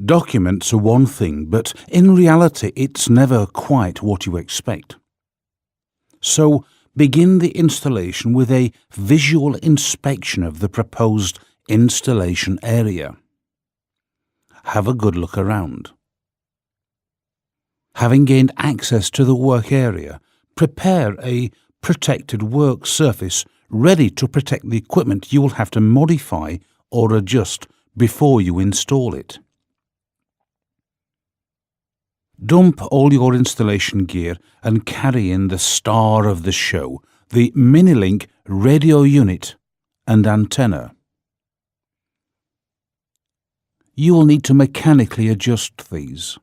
Documents are one thing, but in reality it's never quite what you expect. So begin the installation with a visual inspection of the proposed installation area. Have a good look around. Having gained access to the work area, prepare a protected work surface ready to protect the equipment you will have to modify or adjust before you install it. Dump all your installation gear and carry in the star of the show, the Minilink radio unit and antenna. You will need to mechanically adjust these.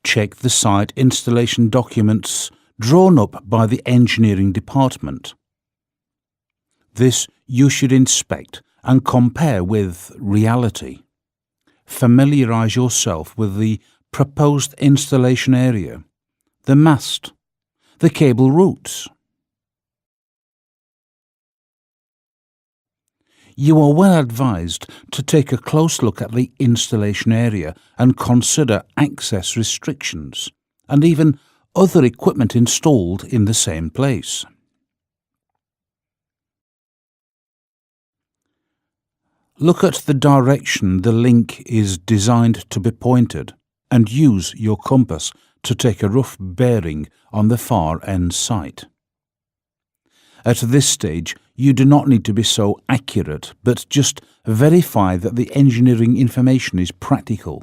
Check the site installation documents drawn up by the engineering department. This you should inspect and compare with reality. Familiarize yourself with the proposed installation area, the mast, the cable routes. You are well advised to take a close look at the installation area and consider access restrictions and even other equipment installed in the same place. Look at the direction the link is designed to be pointed and use your compass to take a rough bearing on the far end site. At this stage, you do not need to be so accurate, but just verify that the engineering information is practical.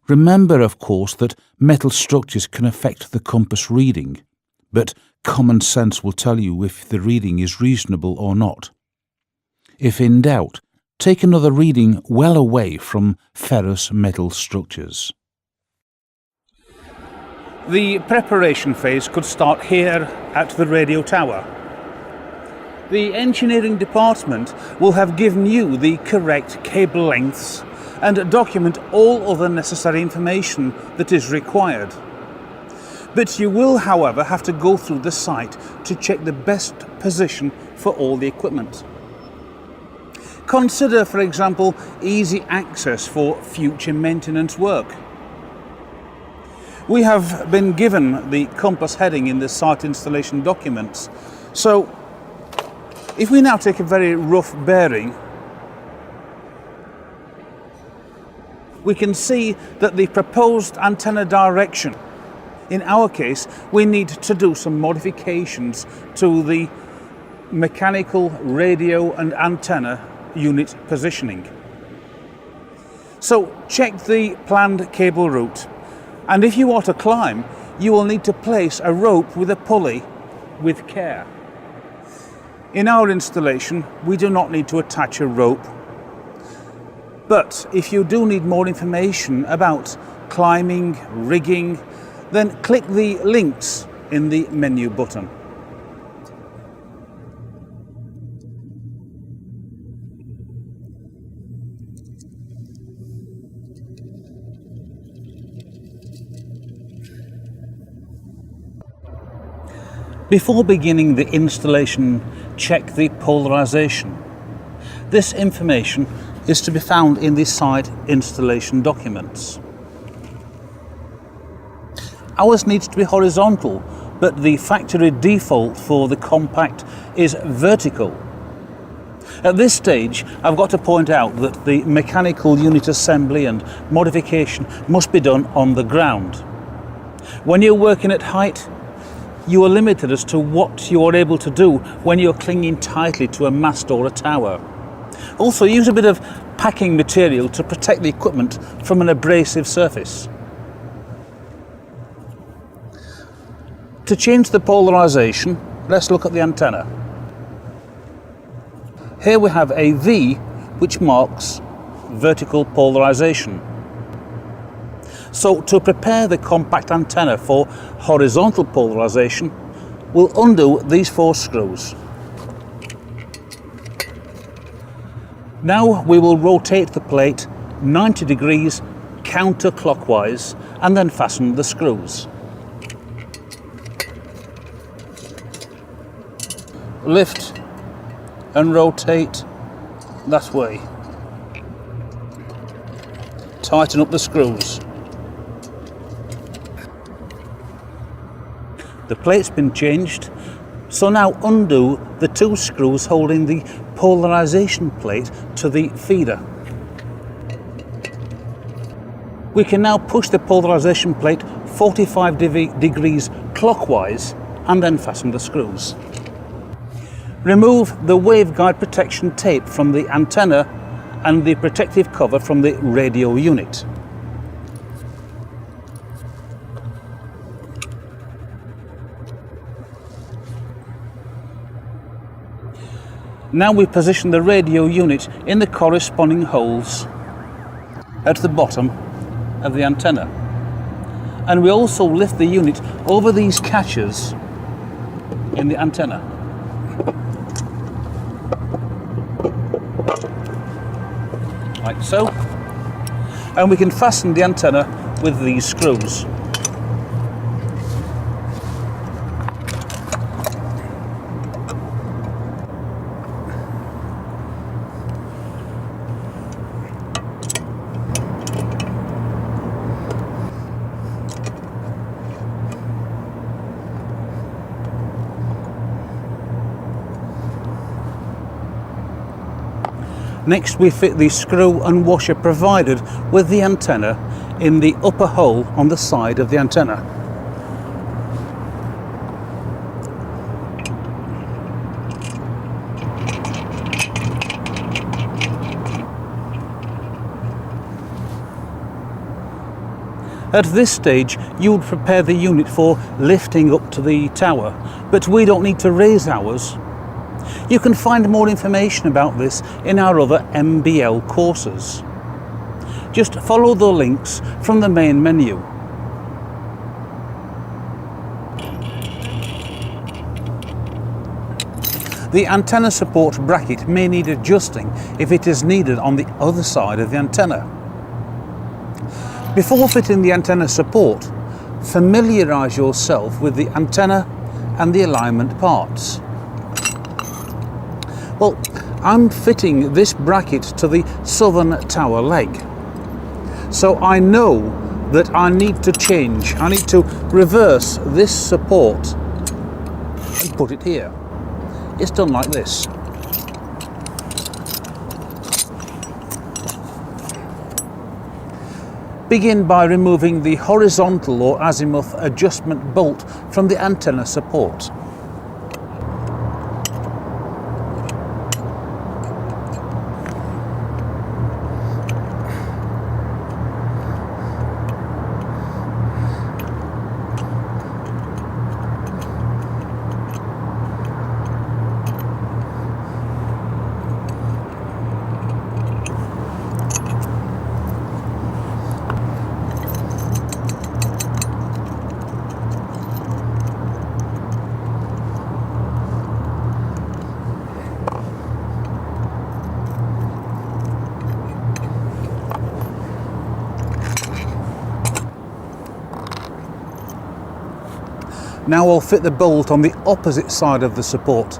Remember, of course, that metal structures can affect the compass reading, but common sense will tell you if the reading is reasonable or not. If in doubt, take another reading well away from ferrous metal structures. The preparation phase could start here at the radio tower. The engineering department will have given you the correct cable lengths and document all other necessary information that is required. But you will, however, have to go through the site to check the best position for all the equipment. Consider, for example, easy access for future maintenance work. We have been given the compass heading in the site installation documents, so if we now take a very rough bearing, we can see that the proposed antenna direction, in our case, we need to do some modifications to the mechanical radio and antenna unit positioning. So check the planned cable route, and if you are to climb, you will need to place a rope with a pulley with care. In our installation, we do not need to attach a rope, but if you do need more information about climbing, rigging, then click the links in the menu button. Before beginning the installation, check the polarization. This information is to be found in the site installation documents. Ours needs to be horizontal, but the factory default for the compact is vertical. At this stage, I've got to point out that the mechanical unit assembly and modification must be done on the ground. When you're working at height, you are limited as to what you are able to do when you're clinging tightly to a mast or a tower. Also, use a bit of packing material to protect the equipment from an abrasive surface. To change the polarization, let's look at the antenna. Here we have a V which marks vertical polarization. So to prepare the compact antenna for horizontal polarization, we'll undo these 4 screws. Now we will rotate the plate 90 degrees counterclockwise and then fasten the screws. lift and rotate that way. Tighten up the screws. The plate's been changed, so now undo the 2 screws holding the polarization plate to the feeder. We can now push the polarization plate 45 degrees clockwise and then fasten the screws. Remove the waveguide protection tape from the antenna and the protective cover from the radio unit. Now we position the radio unit in the corresponding holes at the bottom of the antenna. And we also lift the unit over these catches in the antenna. Like so. And we can fasten the antenna with these screws. Next we fit the screw and washer provided with the antenna in the upper hole on the side of the antenna. At this stage you would prepare the unit for lifting up to the tower, but we don't need to raise ours. You can find more information about this in our other MBL courses. Just follow the links from the main menu. The antenna support bracket may need adjusting if it is needed on the other side of the antenna. Before fitting the antenna support, familiarize yourself with the antenna and the alignment parts. Well, I'm fitting this bracket to the southern tower leg. So I know that I need to reverse this support and put it here. It's done like this. Begin by removing the horizontal or azimuth adjustment bolt from the antenna support. Now I'll fit the bolt on the opposite side of the support.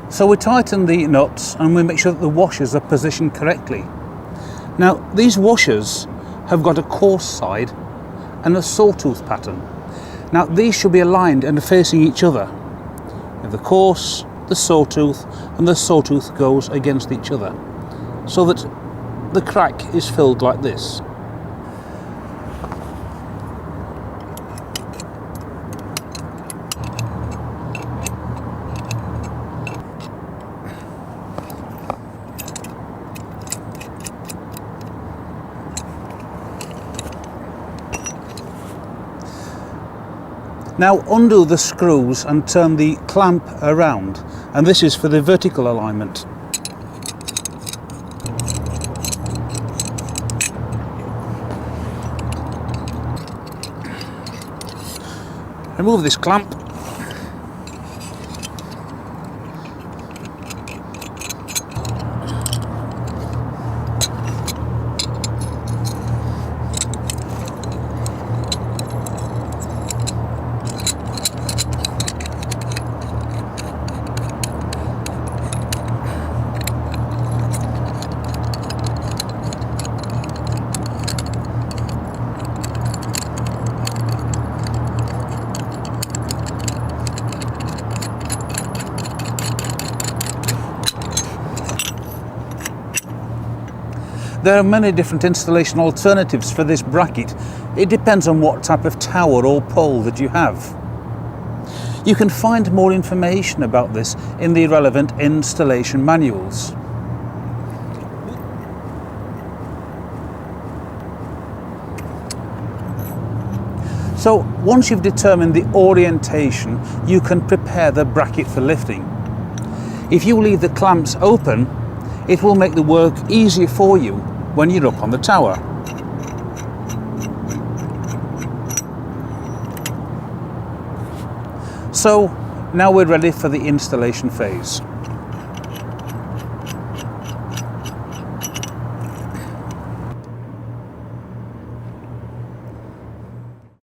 So we tighten the nuts and we make sure that the washers are positioned correctly. Now these washers have got a coarse side and a sawtooth pattern. Now these should be aligned and facing each other. The coarse, the sawtooth, and the sawtooth goes against each other, so that the crack is filled like this. Now undo the screws and turn the clamp around, and this is for the vertical alignment. Remove this clamp. There are many different installation alternatives for this bracket. It depends on what type of tower or pole that you have. You can find more information about this in the relevant installation manuals. So once you've determined the orientation, you can prepare the bracket for lifting. If you leave the clamps open, it will make the work easier for you when you're up on the tower. So now we're ready for the installation phase.